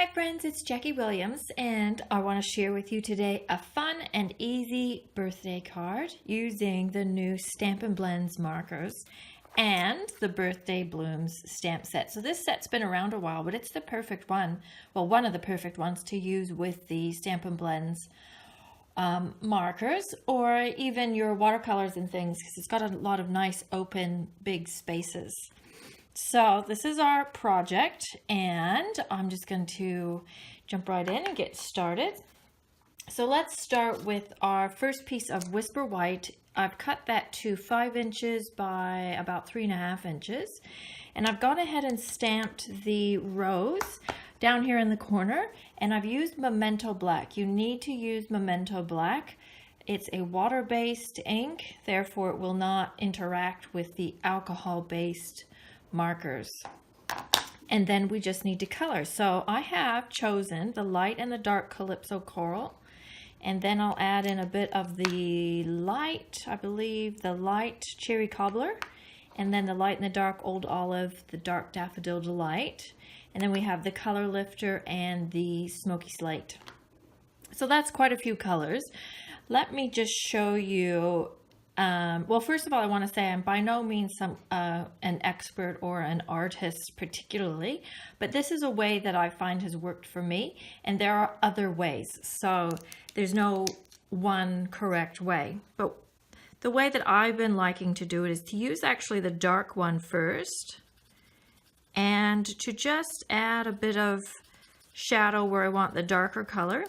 Hi friends, it's Jackie Williams and I want to share with you today a fun and easy birthday card using the new Stampin Blends markers and the Birthday Blooms stamp set. So this set's been around a while, but it's the perfect one, well, one of the perfect ones to use with the Stampin Blends markers or even your watercolors and things, because it's got a lot of nice open big spaces. So this is our project and I'm just going to jump right in and get started. So let's start with our first piece of Whisper White. I've cut that to 5 inches by about 3.5 inches. And I've gone ahead and stamped the rose down here in the corner, and I've used Memento Black. You need to use Memento Black. It's a water-based ink, therefore it will not interact with the alcohol-based markers. And then we just need to color. So I have chosen the light and the dark Calypso Coral, and then I'll add in a bit of the light, I believe the light Cherry Cobbler, and then the light and the dark Old Olive, the dark Daffodil Delight, and then we have the Color Lifter and the Smoky Slate. So that's quite a few colors. Let me just show you. Well, first of all, I want to say I'm by no means an expert or an artist particularly, but this is a way that I find has worked for me, and there are other ways. So there's no one correct way. But the way that I've been liking to do it is to use actually the dark one first, and to just add a bit of shadow where I want the darker color.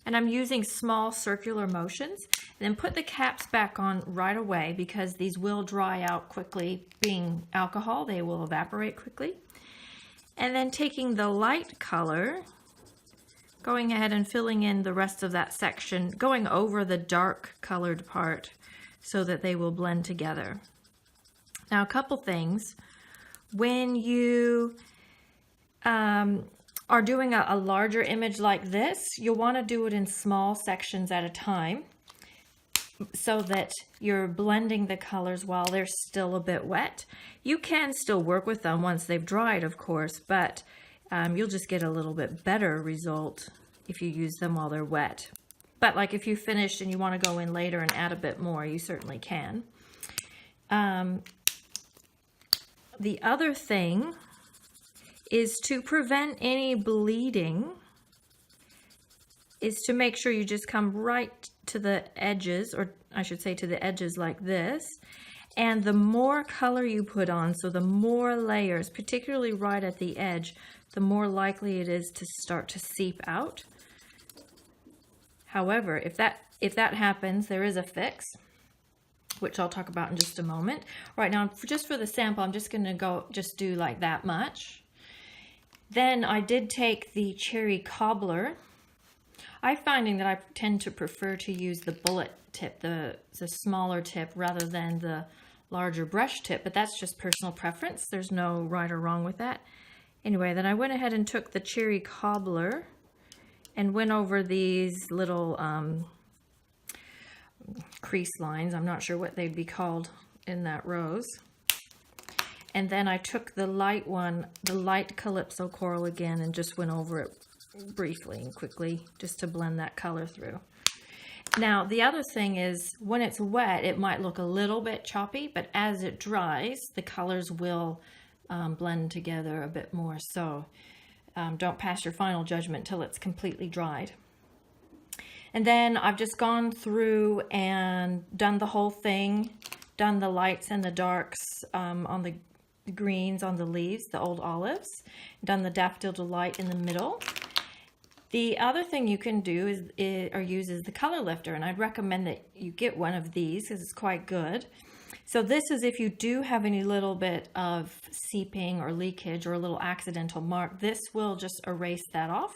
And I'm using small circular motions. And then put the caps back on right away because these will dry out quickly. Being alcohol, they will evaporate quickly. And then taking the light color, going ahead and filling in the rest of that section, going over the dark colored part so that they will blend together. Now, a couple things. When you are doing a larger image like this, you'll want to do it in small sections at a time so that you're blending the colors while they're still a bit wet. You can still work with them once they've dried, of course, but you'll just get a little bit better result if you use them while they're wet. But like if you finished and you want to go in later and add a bit more, you certainly can. The other thing is to prevent any bleeding, is to make sure you just come right to the edges, or I should say to the edges like this. And the more color you put on, so the more layers, particularly right at the edge, the more likely it is to start to seep out. However, if that happens, there is a fix, which I'll talk about in just a moment. Right now, just for the sample, I'm just going to just do like that much. Then I did take the Cherry Cobbler. I'm finding that I tend to prefer to use the bullet tip, the smaller tip, rather than the larger brush tip, but that's just personal preference. There's no right or wrong with that. Anyway, then I went ahead and took the Cherry Cobbler and went over these little crease lines. I'm not sure what they'd be called in that rose. And then I took the light one, the light Calypso Coral again, and just went over it briefly and quickly just to blend that color through. Now, the other thing is when it's wet, it might look a little bit choppy, but as it dries, the colors will blend together a bit more. So don't pass your final judgment till it's completely dried. And then I've just gone through and done the whole thing, done the lights and the darks on the greens on the leaves, the Old Olives, done the Daffodil Delight in the middle. The other thing you can do is the Color Lifter, and I'd recommend that you get one of these because it's quite good. So this is if you do have any little bit of seeping or leakage or a little accidental mark, this will just erase that off.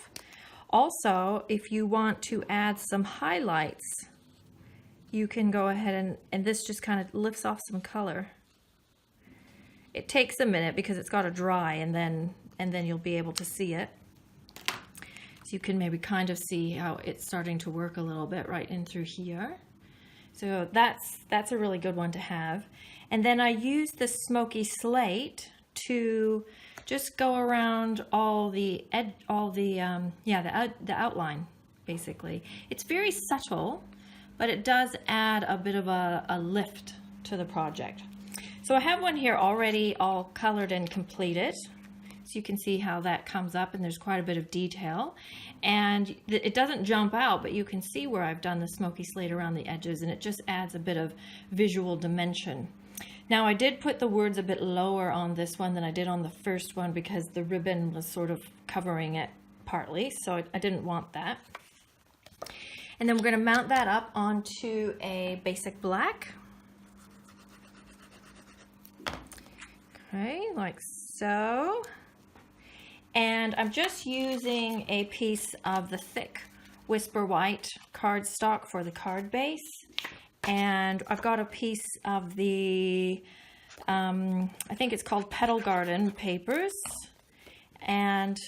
Also, if you want to add some highlights, you can go ahead and this just kind of lifts off some color. It takes a minute because it's got to dry, and then you'll be able to see it. So you can maybe kind of see how it's starting to work a little bit right in through here. So that's a really good one to have. And then I used the Smoky Slate to just go around all the outline, basically. It's very subtle, but it does add a bit of a lift to the project. So I have one here already all colored and completed. So you can see how that comes up, and there's quite a bit of detail. And it doesn't jump out, but you can see where I've done the smoky slate around the edges, and it just adds a bit of visual dimension. Now I did put the words a bit lower on this one than I did on the first one because the ribbon was sort of covering it partly, so I didn't want that. And then we're going to mount that up onto a basic black. Okay, like so. And I'm just using a piece of the thick Whisper White cardstock for the card base. And I've got a piece of the, I think it's called Petal Garden papers. And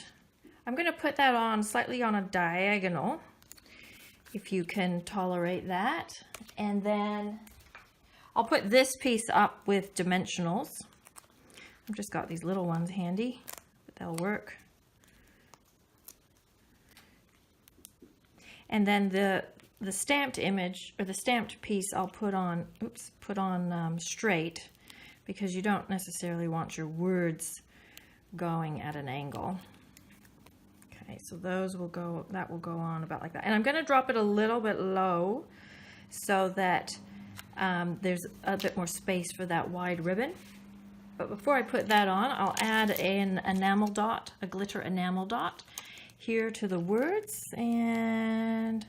I'm going to put that on slightly on a diagonal, if you can tolerate that. And then I'll put this piece up with dimensionals. I've just got these little ones handy. They'll work. And then the stamped image, or the stamped piece, I'll put on straight, because you don't necessarily want your words going at an angle. Okay, so those will go, that will go on about like that. And I'm going to drop it a little bit low so that there's a bit more space for that wide ribbon. But before I put that on, I'll add an enamel dot, a glitter enamel dot here to the words, and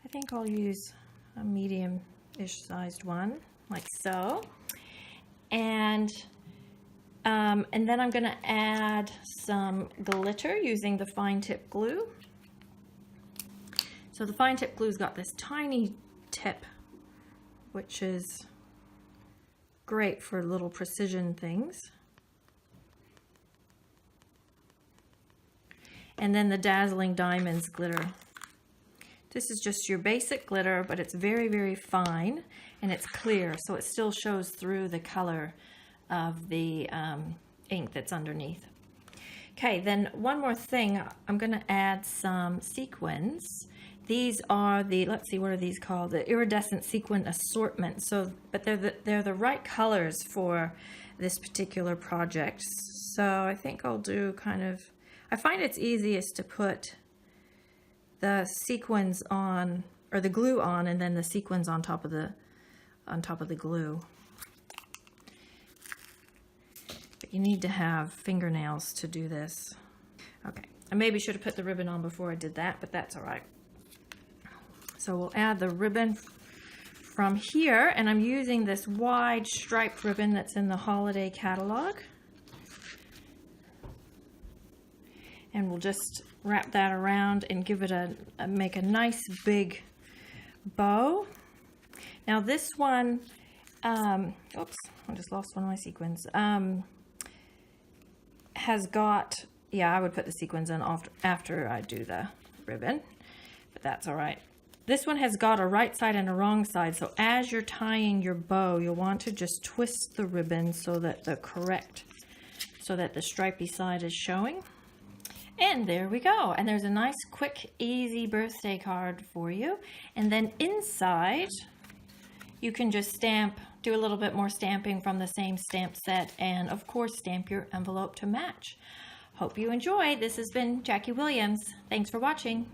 I think I'll use a medium-ish sized one, like so. And then I'm going to add some glitter using the fine tip glue. So the fine tip glue's got this tiny tip, which is great for little precision things. And then the Dazzling Diamonds glitter. This is just your basic glitter, but it's very, very fine, and it's clear, so it still shows through the color of the ink that's underneath. Okay, then one more thing, I'm going to add some sequins. These are the, let's see, what are these called? The iridescent sequin assortment. So, but they're the right colors for this particular project. So I think I'll do kind of, I find it's easiest to put the sequins on, or the glue on, and then the sequins on top of the glue. But you need to have fingernails to do this. Okay, I maybe should have put the ribbon on before I did that, but that's all right. So we'll add the ribbon from here, and I'm using this wide striped ribbon that's in the holiday catalog. And we'll just wrap that around and give it make a nice big bow. Now this one, oops, I just lost one of my sequins. Has got, yeah, I would put the sequins in after I do the ribbon, but that's all right. This one has got a right side and a wrong side, so as you're tying your bow, you'll want to just twist the ribbon so that the stripy side is showing. And there we go. And there's a nice, quick, easy birthday card for you. And then inside, you can just stamp, do a little bit more stamping from the same stamp set, and of course, stamp your envelope to match. Hope you enjoyed. This has been Jackie Williams. Thanks for watching.